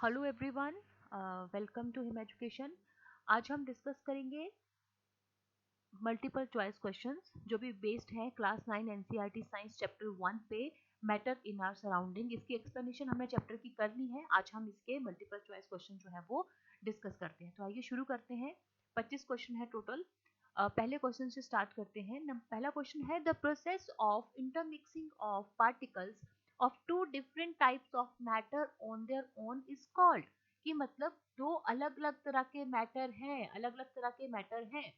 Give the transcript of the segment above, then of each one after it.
Hello everyone, welcome to him education. आज हम discuss करेंगे मल्टीपल चॉइस क्वेश्चंस जो भी बेस्ड हैं क्लास 9 एनसीईआरटी साइंस चैप्टर 1 पे, मैटर इन आवर सराउंडिंग। इसकी एक्सप्लेनेशन हमने चैप्टर की कर ली है। आज हम इसके मल्टीपल चॉइस क्वेश्चन जो है वो डिस्कस करते हैं। तो आइए शुरू करते हैं। 25 क्वेश्चन है टोटल। पहले क्वेश्चन से स्टार्ट करते हैं। पहला क्वेश्चन है the process of intermixing of particles of two different types of matter on their own is called. कि मतलब दो अलग अलग तरह के मैटर हैं, अलग अलग तरह के मैटर हैं,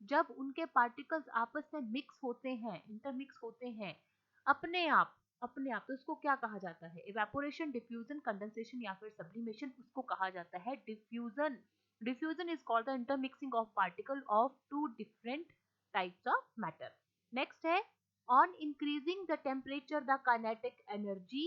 जब उनके पार्टिकल्स आपस में मिक्स होते हैं, इंटरमिक्स होते हैं अपने आप तो उसको क्या कहा जाता है? इवेपोरेशन, डिफ्यूजन, कंडेंसेशन या फिर सब्लिमेशन, उसको कहा जाता है diffusion. Diffusion is called the intermixing of particle of two different types of matter. Next है on increasing the temperature the kinetic energy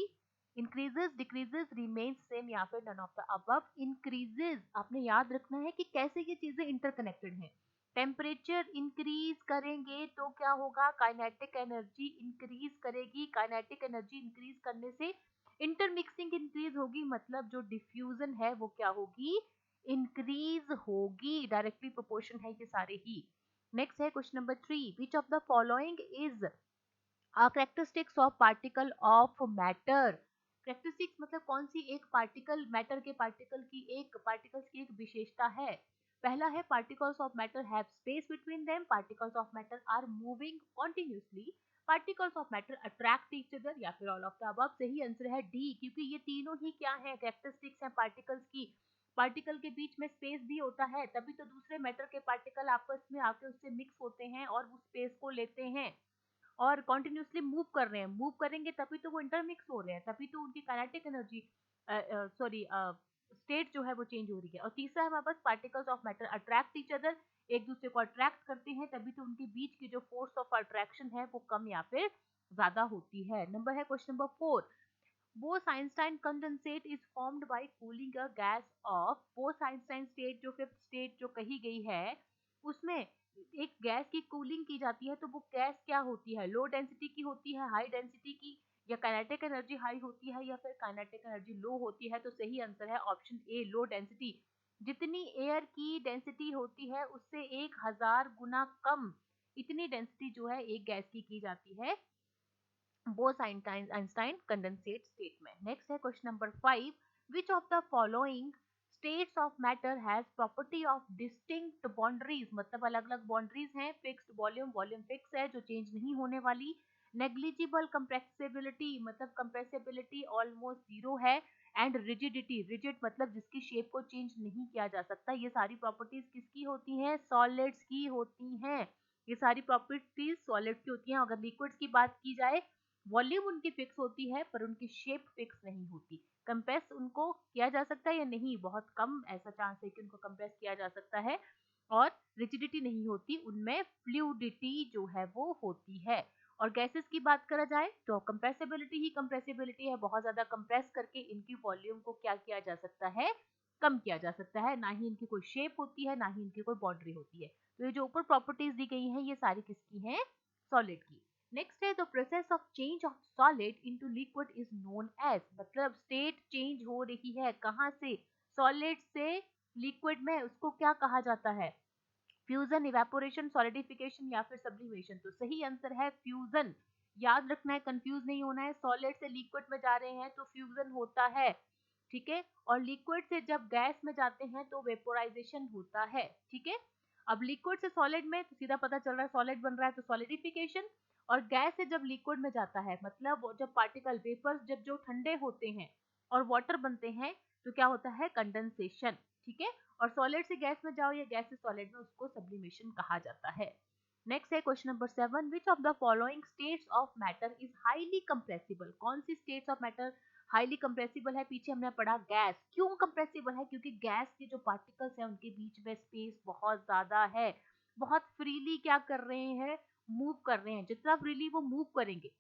increases, decreases, remains same या फिर none of the above. Increases, आपने याद रखना है कि कैसे ये चीजें इंटरकनेक्टेड हैं। टेम्परेचर इंक्रीज करेंगे तो क्या होगा? काइनेटिक एनर्जी इंक्रीज करेगी। काइनेटिक एनर्जी इंक्रीज करने से इंटरमिक्सिंग इंक्रीज होगी, मतलब जो डिफ्यूजन है वो क्या होगी? इंक्रीज होगी। डायरेक्टली प्रोपोर्शन है ये सारे ही। नेक्स्ट है question number 3, which of the following is characteristics of particle of matter. Characteristics मतलब कौन सी एक पार्टिकल, मैटर के पार्टिकल्स की एक विशेषता है। पहला है particles of matter have space between them, particles of matter are moving continuously, particles of matter attract each other या फिर ऑल ऑफ द अबव। सही आंसर है डी, क्योंकि ये तीनों ही क्या है? कैरेक्टरिस्टिक्स हैं पार्टिकल्स की। पार्टिकल के बीच में स्पेस भी होता है, तभी तो दूसरे मैटर के पार्टिकल आपस में आके उससे मिक्स होते हैं और उस स्पेस को लेते हैं और कॉन्टिन्यूसली मूव कर रहे हैं। मूव करेंगे तभी तो वो इंटरमिक्स हो रहे हैं, तभी तो उनकी काइनेटिक एनर्जी सॉरी स्टेट जो है वो चेंज हो रही है। और तीसरा है हमारे पास particles of matter attract each other, एक दूसरे को अट्रैक्ट करते हैं, तभी तो उनके बीच की जो फोर्स ऑफ अट्रैक्शन है वो कम या फिर ज्यादा होती है। नंबर है question number 4, Bose-Einstein condensate is formed by cooling a gas of Bose-Einstein state, जो फिफ्थ स्टेट जो कही गई है उसमें एक गैस की कूलिंग की जाती है, तो वो गैस क्या होती है? लो डेंसिटी की होती है, हाई डेंसिटी की, या काइनेटिक एनर्जी हाई होती है या फिर काइनेटिक एनर्जी लो होती है? तो सही आंसर है ऑप्शन ए, लो डेंसिटी। जितनी एयर की डेंसिटी होती है उससे 1000 गुना कम इतनी डेंसिटी जो है एक गैस की जाती है Bose-Einstein condensate state में। नेक्स्ट है question number 5, which of the following states of matter has property of distinct boundaries, मतलब अलग अलग बाउंड्रीज हैं। फिक्स्ड वॉल्यूम, वॉल्यूम फिक्स है जो चेंज नहीं होने वाली। नेग्लिजिबल कंप्रेसिबिलिटी, मतलब कंप्रेसिबिलिटी ऑलमोस्ट जीरो है। एंड रिजिडिटी, रिजिड मतलब जिसकी शेप को चेंज नहीं किया जा सकता। ये सारी प्रॉपर्टीज किसकी होती हैं? सॉलिड्स की होती हैं। ये सारी प्रॉपर्टीज सॉलिड्स की होती हैं। अगर लिक्विड्स की बात की जाए, वॉल्यूम उनकी फिक्स होती है पर उनकी शेप फिक्स नहीं होती। कंप्रेस उनको किया जा सकता है या नहीं? बहुत कम ऐसा चांस है कि उनको कंप्रेस किया जा सकता है। और रिजिडिटी नहीं होती उनमें, फ्लूइडिटी जो है वो होती है। और गैसेस की बात करा जाए तो कंप्रेसिबिलिटी ही कंप्रेसिबिलिटी है, बहुत ज्यादा कंप्रेस करके इनकी वॉल्यूम को क्या किया जा सकता है? कम किया जा सकता है। ना ही इनकी कोई शेप होती है, ना ही इनकी कोई बाउंड्री होती है। तो ये जो ऊपर प्रॉपर्टीज दी गई हैं ये सारी किसकी हैं? सॉलिड की। नेक्स्ट है the process of change of solid into liquid is known as, मतलब स्टेट चेंज हो रही है कहाँ से? सॉलिड से लिक्विड में, उसको क्या कहा जाता है? फ्यूजन, इवेपोरेशन, सॉलिडिफिकेशन या फिर सब्लिमेशन। तो सही आंसर है फ्यूजन। याद रखना है, कंफ्यूज नहीं होना है। सॉलिड से लिक्विड में जा रहे हैं तो फ्यूजन होता है, ठीक है। और लिक्विड से जब गैस में जाते हैं तो वेपोराइजेशन होता है, ठीक है। अब लिक्विड से सॉलिड में तो सीधा पता चल रहा है सॉलिड बन रहा है तो सॉलिडिफिकेशन। और गैस से जब लिक्विड में जाता है, मतलब वो जब पार्टिकल वेपर्स जब जो ठंडे होते हैं और वाटर बनते हैं तो क्या होता है? कंडेंसेशन, ठीक है। और सॉलिड से गैस में जाओ या गैस से सॉलिड में, उसको सब्लिमेशन कहा जाता है। नेक्स्ट है question number 7, which of the following states of matter is highly compressible. कौन सी states of matter highly compressible है? पीछे हमने पढ़ा गैस। क्यों कंप्रेसिबल है? क्योंकि गैस के जो पार्टिकल्स हैं उनके बीच में स्पेस बहुत ज्यादा है, बहुत फ्रीली क्या कर रहे हैं? मूव कर रहे हैं। जितना फ्रीली वो मूव करेंगे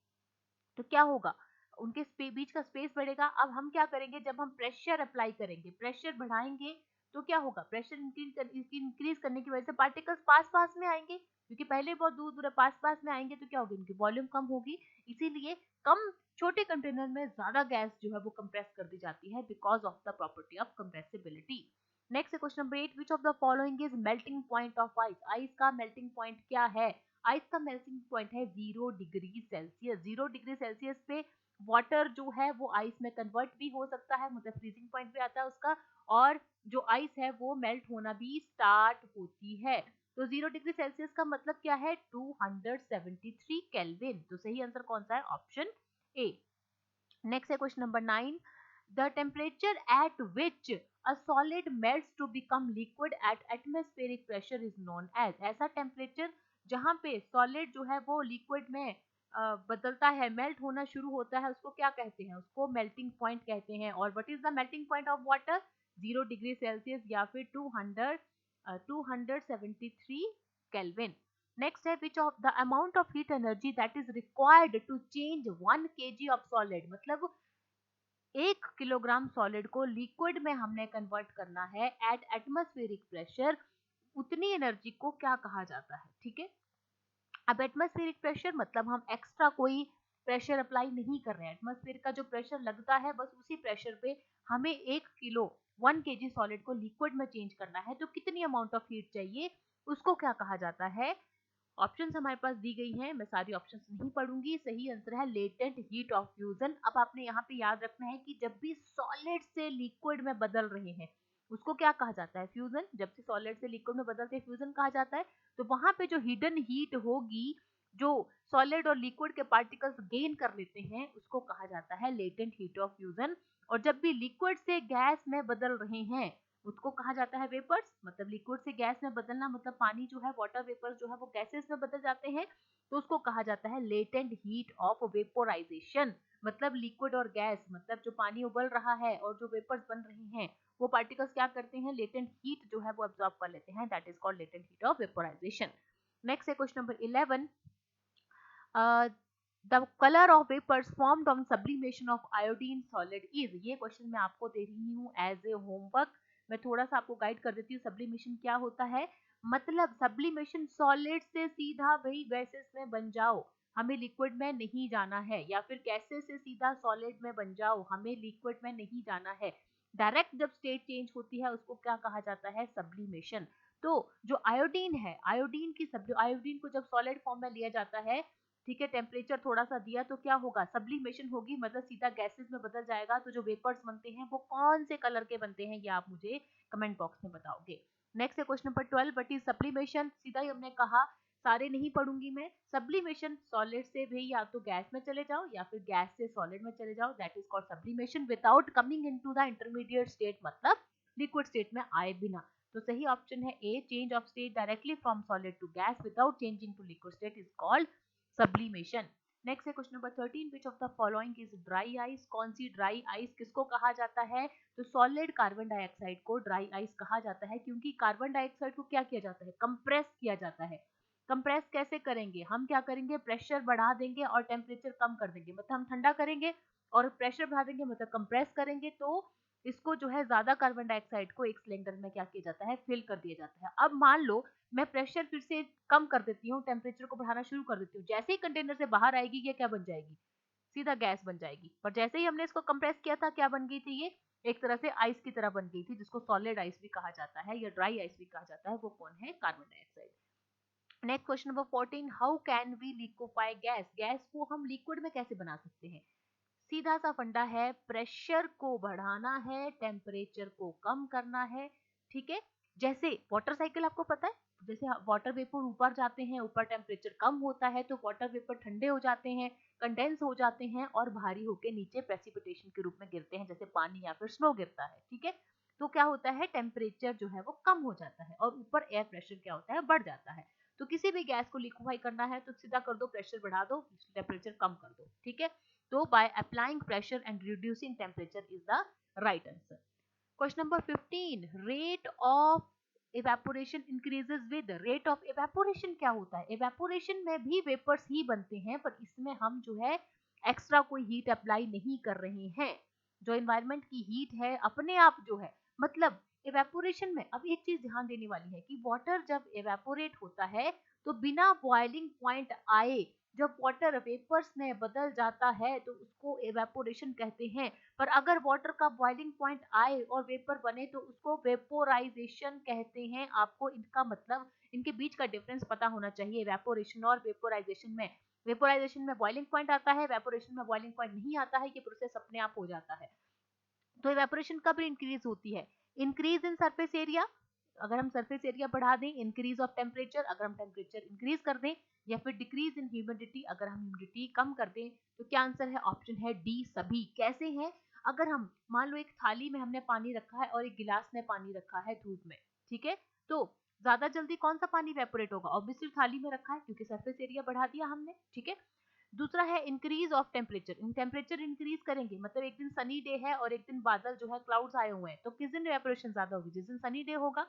तो क्या होगा? उनके बीच का स्पेस बढ़ेगा। अब हम क्या करेंगे? जब हम प्रेशर अप्लाई करेंगे, प्रेशर बढ़ाएंगे तो क्या होगा, प्रेशर इंक्रीज करने की वजह से पार्टिकल्स पास पास में आएंगे, क्योंकि पहले बहुत दूर दूर पास पास में आएंगे तो क्या होगी, उनकी वॉल्यूम कम होगी, इसीलिए कम छोटे कंटेनर में ज्यादा गैस जो है वो कंप्रेस कर दी जाती है because of the property of compressibility. Next question number 8, which of the following is melting point of ice, ice का मेल्टिंग पॉइंट क्या है, आइस का मेल्टिंग पॉइंट है 0 डिग्री सेल्सियस, 0 डिग्री सेल्सियस पे वाटर जो है वो आइस में कन्वर्ट भी हो सकता है, मतलब फ्रीजिंग पॉइंट भी आता है उसका, और जो आइस है वो मेल्ट होना भी स्टार्ट होती है। तो 0 डिग्री सेल्सियस का मतलब क्या है, 273 केल्विन, तो सही आंसर कौन सा है, ऑप्शन ए। नेक्स्ट है question number 9, the temperature at which a solid melts to become liquid at atmospheric pressure is known as, ऐसा टेम्परेचर जहां पे सॉलिड जो है वो लिक्विड में बदलता है, मेल्ट होना शुरू होता है, उसको क्या कहते हैं, उसको मेल्टिंग पॉइंट कहते हैं। और what is the melting point of water, 0 degree Celsius या फिर 273 केल्विन। नेक्स्ट है which of the amount of heat energy that is required to change 1 kg of solid, मतलब 1 किलोग्राम सॉलिड को लिक्विड में हमने कन्वर्ट करना है एट एटमॉस्फेरिक प्रेशर, उतनी एनर्जी को क्या कहा जाता है, ठीक है। अब एटमॉस्फेरिक प्रेशर मतलब हम एक्स्ट्रा कोई प्रेशर अप्लाई नहीं कर रहे हैं, एटमॉस्फेयर का जो प्रेशर लगता है बस उसी प्रेशर पे हमें 1 kg सॉलिड को लिक्विड में चेंज करना है, तो कितनी अमाउंट ऑफ हीट चाहिए, उसको क्या कहा जाता है। ऑप्शंस हमारे पास दी गई हैं, मैं सारी ऑप्शंस नहीं पढ़ूंगी, सही आंसर है लेटेंट हीट ऑफ फ्यूजन। अब आपने यहाँ पे याद रखना है कि जब भी सॉलिड से लिक्विड में बदल रहे हैं उसको क्या कहा जाता है, फ्यूजन, जब से सॉलिड से लिक्विड में बदलते हैं फ्यूजन कहा जाता है। तो वहां पे जो हिडन हीट होगी, जो सॉलिड और लिक्विड के पार्टिकल्स गेन कर लेते हैं, उसको कहा जाता है लेटेंट हीट ऑफ फ्यूजन। और जब भी लिक्विड से गैस में बदल रहे हैं उसको कहा जाता है वेपर्स, मतलब लिक्विड से गैस में बदलना, मतलब पानी जो है वाटर वेपर्स जो है वो गैसेस में बदल जाते हैं, तो उसको कहा जाता है लेटेंट हीट ऑफ वेपोराइजेशन। मतलब लिक्विड और गैस, मतलब जो पानी उबल रहा है और जो वेपर्स बन रहे हैं वो पार्टिकल्स क्या करते हैं, लेटेंट हीट जो है वो अब्सॉर्ब कर लेते हैं, that is called latent heat of vaporisation. Next है question number 11, the colour of vapours formed on sublimation of iodine solid is, ये क्वेश्चन मैं आपको दे रही हूँ एज ए होमवर्क, मैं थोड़ा सा आपको गाइड कर देती हूँ। सब्लिमेशन क्या होता है, मतलब सब्लिमेशन सॉलिड से सीधा वही गैसेस में बन जाओ, हमें लिक्विड में नहीं जाना है, या फिर गैसेस से सीधा सॉलिड में बन जाओ, हमें लिक्विड में नहीं जाना है, डायरेक्ट जब स्टेट चेंज होती है उसको क्या कहा जाता है, सब्लिमेशन। तो जो आयोडीन है, आयोडीन को जब सॉलिड फॉर्म में लिया जाता है, ठीक है, टेम्परेचर थोड़ा सा दिया तो क्या होगा, सब्लिमेशन होगी, मतलब सीधा गैसेस में बदल जाएगा। तो जो वेपर्स बनते हैं वो कौन से कलर के बनते हैं, ये आप मुझे कमेंट बॉक्स में बताओगे। नेक्स्ट है question number 12, what is sublimation, सीधा ही हमने कहा, सारे नहीं पढ़ूंगी मैं। सब्लिमेशन, सॉलिड से भी या तो गैस में चले जाओ या फिर गैस से सॉलिड में चले जाओ, that is called sublimation without coming into the intermediate state, मतलब लिक्विड स्टेट में आए बिना। तो सही ऑप्शन है A, change of state directly from solid to gas without changing to liquid state is called sublimation. Next है question number 13, which of the following is dry ice, कौन सी ड्राई आइस किसको कहा जाता है, तो सॉलिड कार्बन डाइऑक्साइड को dry ice कहा जाता है, क्योंकि कार्बन डाइऑक्साइड को क्या किया जाता है, कंप्रेस किया जाता है। कंप्रेस कैसे करेंगे, हम क्या करेंगे, प्रेशर बढ़ा देंगे और टेम्परेचर कम कर देंगे, मतलब हम ठंडा करेंगे और प्रेशर बढ़ा देंगे, मतलब कंप्रेस करेंगे, तो इसको जो है ज्यादा कार्बन डाइऑक्साइड को एक सिलेंडर में क्या किया जाता है, फिल कर दिया जाता है। अब मान लो मैं प्रेशर फिर से कम कर देती हूँ, टेम्परेचर को बढ़ाना शुरू कर देती हूँ, जैसे ही कंटेनर से बाहर आएगी ये क्या बन जाएगी, सीधा गैस बन जाएगी। पर जैसे ही हमने इसको कंप्रेस किया था क्या बन गई थी, ये एक तरह से आइस की तरह बन गई थी, जिसको सॉलिड आइस भी कहा जाता है या ड्राई आइस भी कहा जाता है, वो कौन है, carbon dioxide. Next question number 14, how can we liquefy gas, gas को हम लिक्विड में कैसे बना सकते हैं। सीधा सा फंडा है, प्रेशर को बढ़ाना है, टेम्परेचर को कम करना है, ठीक है। जैसे वाटर साइकिल आपको पता है, जैसे वाटर वेपर ऊपर जाते हैं, ऊपर टेम्परेचर कम होता है तो वाटर वेपर ठंडे हो जाते हैं, कंडेंस हो जाते हैं और भारी होके नीचे प्रेसिपिटेशन के रूप में गिरते हैं, जैसे पानी या फिर स्नो गिरता है, ठीक है। तो क्या होता है, टेम्परेचर जो है वो कम हो जाता है और ऊपर एयर प्रेशर क्या होता है, बढ़ जाता है। तो किसी भी गैस को लिक्विफाई करना है तो सीधा कर दो, प्रेशर बढ़ा दो, टेम्परेचर कम कर दो, ठीक है। तो by applying pressure and reducing temperature is the right answer. Question number 15, rate of evaporation increases with, rate of evaporation क्या होता है, evaporation में भी वेपर्स ही बनते हैं, पर इसमें हम जो है एक्स्ट्रा कोई हीट अप्लाई नहीं कर रहे हैं, जो एनवायरनमेंट की हीट है अपने आप जो है, मतलब इवेपोरेशन में अब एक चीज ध्यान देने वाली है कि वाटर जब इवेपोरेट होता है तो बिना बॉइलिंग पॉइंट आए जब वाटर वेपर्स में बदल जाता है तो उसको इवेपोरेशन कहते हैं। पर अगर वाटर का बॉइलिंग पॉइंट आए और वेपर बने तो उसको वेपोराइजेशन कहते हैं। आपको इनका मतलब, इनके बीच का डिफरेंस पता होना चाहिए इवेपोरेशन और वेपोराइजेशन में। वेपोराइजेशन में बॉइलिंग पॉइंट आता है, वेपोरेशन में बॉइलिंग पॉइंट नहीं आता है, ये प्रोसेस अपने आप हो जाता है। तो इवेपोरेशन कब इंक्रीज होती है? इंक्रीज इन सरफेस एरिया, अगर हम सरफेस एरिया बढ़ा दें, इंक्रीज ऑफ टेम्परेचर अगर हम टेम्परेचर इंक्रीज कर दें, या फिर डिक्रीज इन ह्यूमिडिटी अगर हम ह्यूमिडिटी कम कर दें। तो क्या आंसर है? ऑप्शन है डी सभी। कैसे हैं? अगर हम मान लो एक थाली में हमने पानी रखा है और एक गिलास में पानी रखा है धूप में, ठीक है, तो ज्यादा जल्दी कौन सा पानी वेपोरेट होगा? ऑब्वियसली थाली में रखा है क्योंकि सरफेस एरिया बढ़ा दिया हमने, ठीक है। दूसरा है increase of temperature, temperature increase करेंगे, मतलब एक दिन सनी डे है और एक दिन बादल जो है क्लाउड्स आए हुए हैं, तो किस दिन इवेपोरेशन ज्यादा होगी? जिस दिन सनी डे होगा,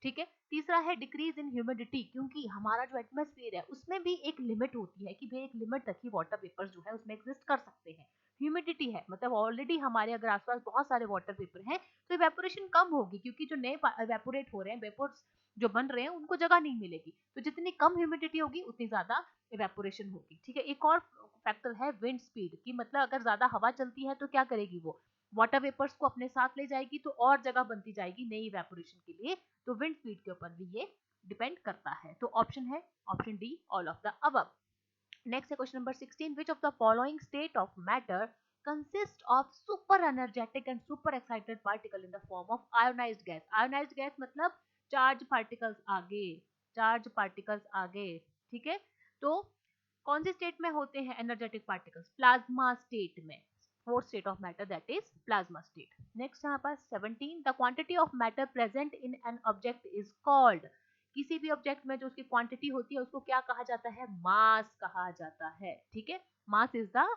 ठीक है। तीसरा है डिक्रीज इन ह्यूमिडिटी, क्योंकि हमारा जो एटमॉस्फेयर है उसमें भी एक लिमिट होती है कि भाई एक लिमिट तक ही वाटर वेपर जो है उसमें एग्जिस्ट कर सकते हैं। ह्यूमिडिटी है मतलब ऑलरेडी हमारे अगर आसपास बहुत सारे वाटर वेपर हैं तो इवेपोरेशन कम होगी, क्योंकि जो नए इवेपोरेट हो रहे हैं वेपर्स जो बन रहे हैं उनको जगह नहीं मिलेगी, तो जितनी कम ह्यूमिडिटी होगी उतनी ज्यादा इवेपोरेशन होगी, ठीक है। एक और फैक्टर है विंड स्पीड की, मतलब अगर ज्यादा हवा चलती है तो क्या करेगी? वो वाटर वेपर्स को अपने साथ ले जाएगी तो और जगह बनती जाएगी नई इवेपोरेशन के लिए। तो विंड स्पीड के ऊपर भी ये डिपेंड करता है। तो ऑप्शन है option D, all of the above. Next है question number 16, which of the following state of matter consist of super energetic and super excited particle in the form of ionized gas? Ionized gas मतलब charge particles आगे, charge particles आगे, ठीक है। तो कौन सी state में होते हैं एनर्जेटिक पार्टिकल्स? प्लाज्मा स्टेट में, fourth state of matter that is plasma state. Next है हमारे पास 17, the quantity of matter present in an object is called? किसी भी ऑब्जेक्ट में जो उसकी क्वांटिटी होती है उसको क्या कहा जाता है? मास कहा जाता है, ठीक है। Mass is the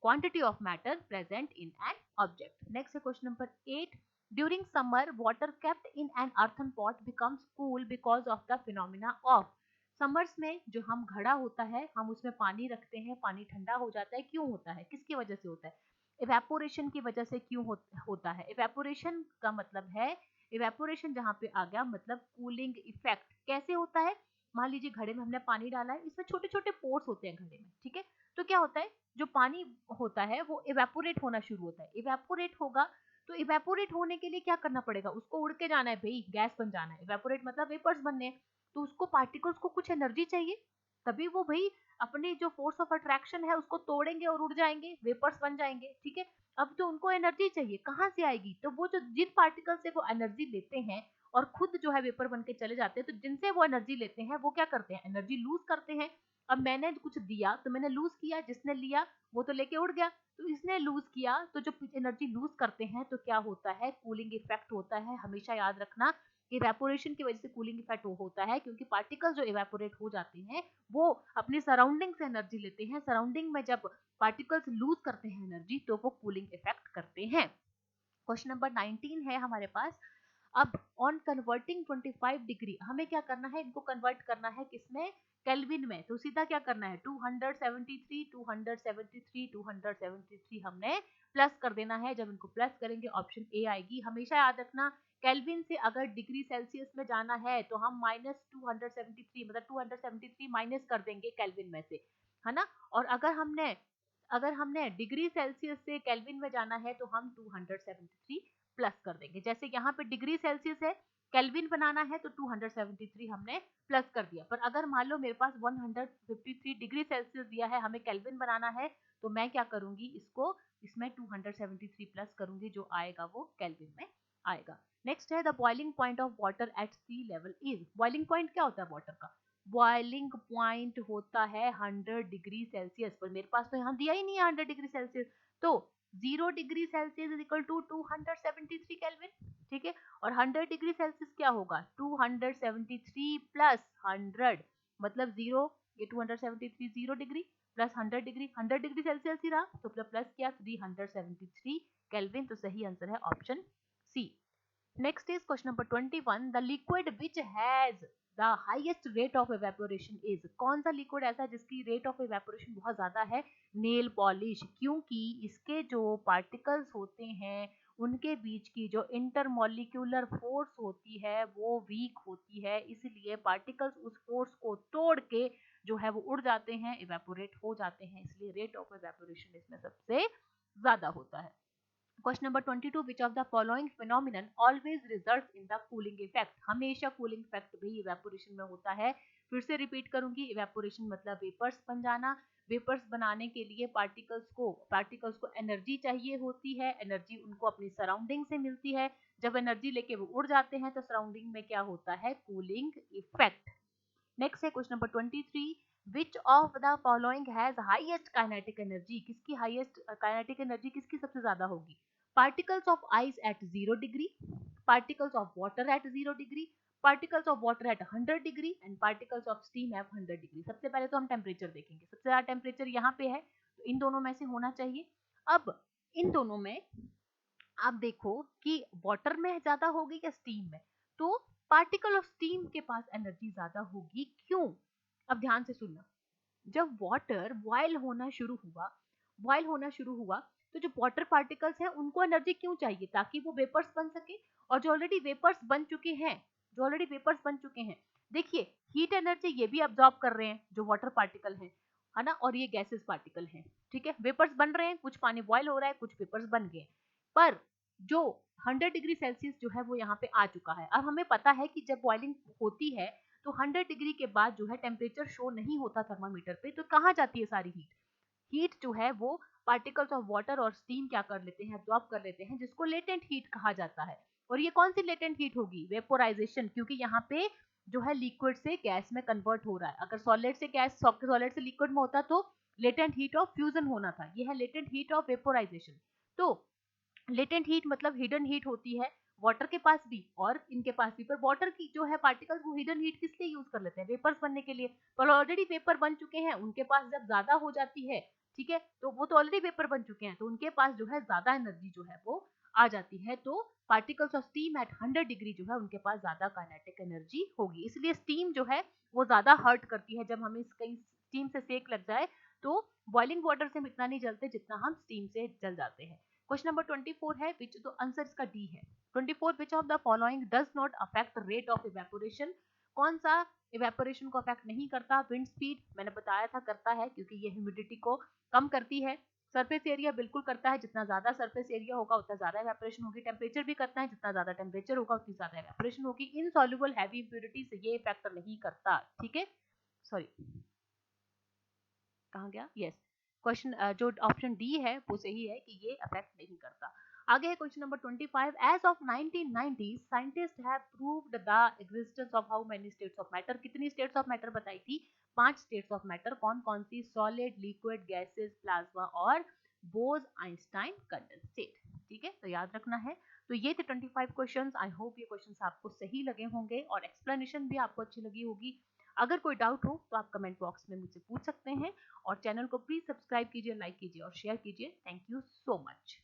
quantity of matter present in an object. Next है question number 8. During summer, water kept in an earthen pot becomes cool because of the phenomena of. Summers में जो हम घड़ा होता है हम उसमें पानी रखते हैं, पानी ठंडा हो जाता है, क्यों होता है? किसकी वजह से होता है? इवेपोरेशन की वजह से। क्यों होता है? इवेपोरेशन का मतलब है, इवेपोरेशन जहाँ पे आ गया मतलब कूलिंग इफेक्ट। कैसे होता है? मान लीजिए घड़े में हमने पानी डाला है, इसमें छोटे छोटे पोर्स होते हैं घड़े में, ठीक है। तो क्या होता है, जो पानी होता है वो इवेपोरेट होना शुरू होता है। इवेपोरेट होगा तो इवेपोरेट होने के लिए क्या करना पड़ेगा? उसको उड़ के जाना है भाई, गैस बन जाना है। इवेपोरेट मतलब वेपर्स बनने हैं, तो उसको पार्टिकल्स को कुछ एनर्जी चाहिए, तभी वो भाई अपने जो फोर्स ऑफ अट्रैक्शन है उसको तोड़ेंगे और उड़ जाएंगे, वेपर्स बन जाएंगे, ठीक है। अब तो उनको एनर्जी चाहिए, कहाँ से आएगी? तो वो जो जिन पार्टिकल से वो एनर्जी लेते हैं और खुद जो है वेपर बन के चले जाते हैं, तो जिनसे वो एनर्जी लेते हैं वो क्या करते हैं? एनर्जी लूज करते हैं। अब मैंने कुछ दिया तो मैंने लूज किया, जिसने लिया वो तो लेके उड़ गया, तो इसने लूज किया, तो जो एनर्जी लूज करते हैं तो क्या होता है? कूलिंग इफेक्ट होता है। हमेशा याद रखना, इवेपोरेशन की वजह से कूलिंग इफेक्ट होता है, क्योंकि पार्टिकल्स जो इवेपोरेट हो जाते हैं वो अपनी सराउंडिंग से एनर्जी लेते हैं। सराउंडिंग में जब पार्टिकल्स लूज करते हैं एनर्जी तो वो कूलिंग इफेक्ट करते हैं। क्वेश्चन नंबर 19 है हमारे पास। अब ऑन कन्वर्टिंग 25 डिग्री, हमें क्या करना है? इनको कन्वर्ट करना है किसमें? केल्विन में। तो सीधा क्या करना है? 273 273 273 हमने प्लस कर देना है। जब इनको प्लस करेंगे ऑप्शन ए आएगी। हमेशा याद रखना, केल्विन से अगर डिग्री सेल्सियस में जाना है तो हम -273 मतलब 273 माइनस कर देंगे केल्विन में से, है ना। और अगर हमने डिग्री सेल्सियस से केल्विन में जाना है तो हम 273 प्लस कर देंगे। जैसे यहाँ पे डिग्री सेल्सियस है, केल्विन बनाना है तो 273 हमने प्लस कर दिया। पर अगर मान लो मेरे पास 153 डिग्री सेल्सियस दिया है, हमें केल्विन बनाना है, तो मैं क्या करूंगी? इसको इसमें 273 प्लस करूंगी, जो आएगा वो केल्विन में आएगा। नेक्स्ट है the boiling point of water at sea level is. Boiling point क्या होता है वाटर का? बॉइलिंग पॉइंट होता है 100 डिग्री सेल्सियस, पर मेरे पास तो यहाँ दिया ही नहीं है 100 डिग्री सेल्सियस, तो 0 degree Celsius is equal to 273 kelvin, ठीक है। और 100 डिग्री सेल्सियस क्या होगा? 273 प्लस 100 मतलब 0, ये 273 0 degree plus 100 degree, 100 degree Celsius ही रहा तो प्लस किया 373 केल्विन। तो सही आंसर है option C. Next is question number 21. The liquid which has the highest rate of evaporation is? कौन सा लिक्विड ऐसा है जिसकी रेट ऑफ इवेपोरेशन बहुत ज्यादा है? नेल पॉलिश, क्योंकि इसके जो पार्टिकल्स होते हैं उनके बीच की जो इंटरमॉलिक्यूलर फोर्स होती है वो वीक होती है, इसलिए पार्टिकल्स उस फोर्स को तोड़ के जो है वो उड़ जाते हैं, इवेपोरेट हो जाते हैं, इसलिए रेट ऑफ इवेपोरेशन इसमें सबसे ज्यादा होता है। Question number 22, which of the following phenomenon always results in the cooling effect. हमेशा कूलिंग इफेक्ट भी इवेपोरेशन में होता है। फिर से रिपीट करूंगी, इवेपोरेशन मतलब वेपर्स बन जाना। वेपर्स बनाने के लिए पार्टिकल्स को एनर्जी चाहिए होती है, एनर्जी उनको अपनी सराउंडिंग से मिलती है। जब एनर्जी लेके वो उड़ जाते हैं तो सराउंडिंग में क्या होता है, कूलिंग इफेक्ट। नेक्स्ट है question number 23, which of the following has highest kinetic energy. किसकी हाईएस्ट काइनेटिक एनर्जी किसकी सबसे ज्यादा होगी? Particles of ice eight 0 degree, particles of water eight 0 degree, particles of water eight 100 degree and particles of steam eight 100 degree. सबसे पहले तो हम temperature देखेंगे, सबसे ज्यादा टेम्परेचर यहाँ पे है तो इन दोनों में से होना चाहिए। अब इन दोनों में आप देखो कि वाटर में ज्यादा होगी या स्टीम में, तो पार्टिकल ऑफ स्टीम के पास एनर्जी ज्यादा होगी। क्यों? अब ध्यान से सुनना, जब वाटर बॉयल होना शुरू हुआ तो जो वाटर पार्टिकल्स हैं उनको एनर्जी क्यों चाहिए? ताकि वो वेपर्स बन सके, और जो ऑलरेडी वेपर्स बन चुके हैं, देखिए हीट एनर्जी ये भी अब्सॉर्ब कर रहे हैं जो वाटर पार्टिकल हैं, है ना, और ये गैसेस पार्टिकल हैं, ठीक है। वेपर्स बन रहे हैं, कुछ पानी बॉयल हो रहा है, कुछ वेपर्स बन गए, पर जो 100 डिग्री सेल्सियस जो है वो यहाँ पे आ चुका है। अब हमें पता है कि जब बॉइलिंग होती है तो 100 डिग्री के बाद जो है टेम्परेचर शो नहीं होता थर्मामीटर पे, तो कहाँ जाती है सारी हीट जो है वो पार्टिकल्स ऑफ वाटर और स्टीम क्या कर लेते हैं, एब्जॉर्ब कर लेते हैं, जिसको लेटेंट हीट कहा जाता है। और ये कौन सी लेटेंट हीट होगी? वेपोराइजेशन, क्योंकि यहाँ पे जो है लिक्विड से गैस में कन्वर्ट हो रहा है। अगर सॉलिड से लिक्विड में होता तो लेटेंट हीट ऑफ फ्यूजन होना था, ये है लेटेंट हीट ऑफ वेपोराइजेशन। तो लेटेंट हीट मतलब हिडन हीट होती है वाटर के पास भी और इनके पास भी, पर वाटर की जो है पार्टिकल्स वो हिडन हीट किस लिए यूज कर लेते हैं? वेपर्स बनने के लिए। पर ऑलरेडी वेपर बन चुके हैं, उनके पास जब ज्यादा हो जाती है, ठीक है, तो वो तो ऑलरेडी वेपर बन चुके हैं, तो उनके पास जो है ज्यादा एनर्जी जो है वो आ जाती है। तो particles of steam eight 100 degree जो है उनके पास ज्यादा काइनेटिक एनर्जी होगी, इसलिए स्टीम जो है वो ज्यादा हर्ट करती है। जब हमें कहीं स्टीम से सेक लग जाए तो बॉइलिंग वाटर से हम इतना नहीं जलते जितना हम स्टीम से जल जाते हैं। क्वेश्चन नंबर 24 है, विच, तो आंसर इसका डी है 24, विच of the following does not affect rate of evaporation. कौन सा इवेपोरेशन को अफेक्ट नहीं करता? विंड स्पीड, मैंने बताया था करता है क्योंकि ये ह्यूमिडिटी को कम करती है। सरफेस एरिया बिल्कुल करता है, जितना ज्यादा सरफेस एरिया होगा उतना ज्यादा इवेपोरेशन होगी। टेम्परेचर भी करता है, जितना ज्यादा टेम्परेचर होगा उतनी ज्यादा इवेपोरेशन होगी। इनसॉल्युबल हैवी इंप्योरिटी से ये इफेक्ट नहीं करता, ठीक है। सॉरी, कहाँ गया? यस, क्वेश्चन जो ऑप्शन डी है वो सही है कि ये अफेक्ट नहीं करता। आगे है question number 25, as of 1990 scientist have proved the existence of how many states of matter. कितनी स्टेट्स ऑफ मैटर बताई थी? 5 स्टेट्स ऑफ मैटर। कौन कौन सी? सॉलिड, लिक्विड, गैसेस, प्लाज्मा और बोज आइंस्टाइन कंडेंसेट, ठीक है, तो याद रखना है। तो ये थे 25 क्वेश्चंस। आई होप ये क्वेश्चंस आपको सही लगे होंगे और एक्सप्लेनेशन भी आपको अच्छी लगी होगी। अगर कोई डाउट हो तो आप कमेंट बॉक्स में मुझसे पूछ सकते हैं, और चैनल को प्लीज सब्सक्राइब कीजिए, लाइक कीजिए और शेयर कीजिए। Thank you so much.